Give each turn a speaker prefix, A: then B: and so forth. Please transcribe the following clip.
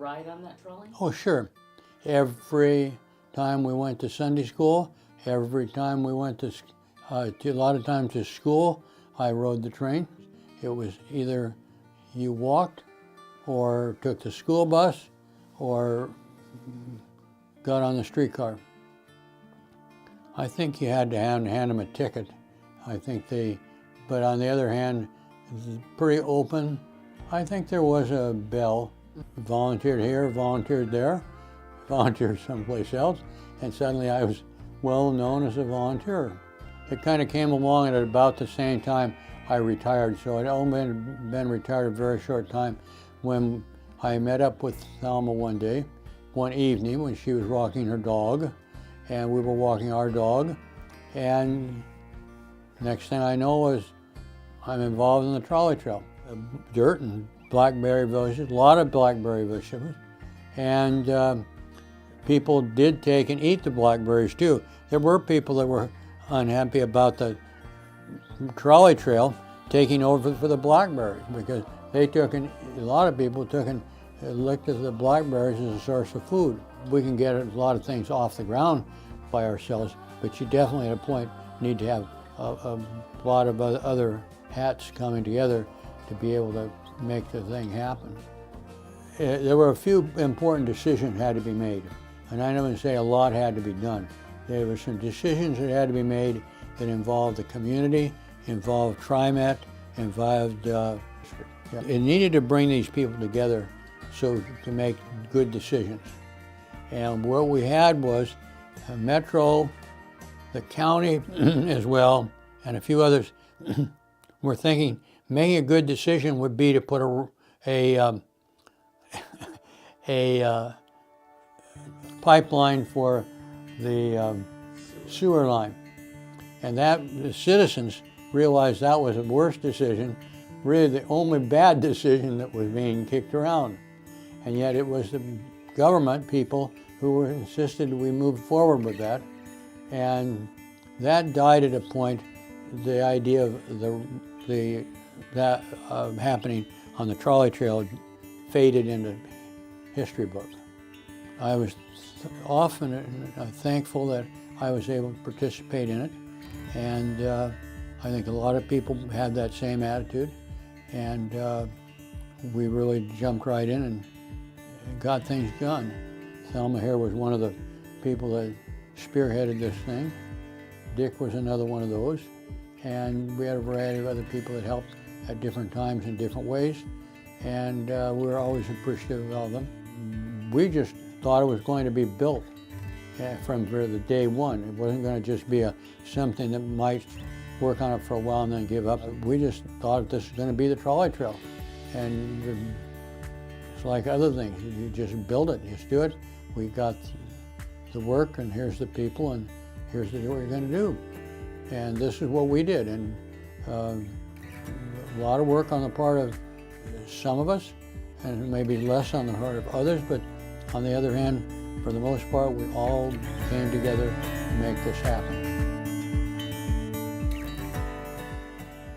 A: ride on that trolley?
B: Oh, sure. Every time we went to Sunday school, every time we went to a lot of times to school, I rode the train. It was either you walked or took the school bus or got on the streetcar. I think you had to hand them a ticket. I think but on the other hand, it's pretty open. I think there was a bell. Volunteered here, volunteered there, volunteered someplace else, and suddenly I was well known as a volunteer. It kind of came along at about the same time I retired, so I'd only been retired a very short time when I met up with Thelma one evening when she was walking her dog, and we were walking our dog, and next thing I know is I'm involved in the trolley trail. Dirt and blackberry bushes, a lot of blackberry bushes, and people did take and eat the blackberries too. There were people that were unhappy about the trolley trail taking over for the blackberries because a lot of people took and looked at the blackberries as a source of food. We can get a lot of things off the ground by ourselves, but you definitely at a point need to have a lot of other hats coming together to be able to make the thing happen. There were a few important decisions had to be made, and I don't say a lot had to be done. There were some decisions that had to be made that involved the community, involved TriMet, involved it needed to bring these people together so to make good decisions. And what we had was Metro, the county as well, and a few others were thinking making a good decision would be to put a pipeline for the sewer line. And the citizens realized that was the worst decision, really the only bad decision that was being kicked around. And yet it was the government people who insisted we move forward with that. And that died at a point. The idea of that happening on the trolley trail faded into history books. I was often thankful that I was able to participate in it, and I think a lot of people had that same attitude, and we really jumped right in and got things done. Thelma here was one of the people that spearheaded this thing. Dick was another one of those, and we had a variety of other people that helped at different times in different ways, and we were always appreciative of them. We just thought it was going to be built from the day one. It wasn't going to just be something that might work on it for a while and then give up. We just thought this was going to be the trolley trail, and it's like other things. You just build it, you just do it. We got the work, and here's the people, and here's what you're going to do. And this is what we did, and a lot of work on the part of some of us, and maybe less on the part of others, but on the other hand, for the most part, we all came together to make this happen.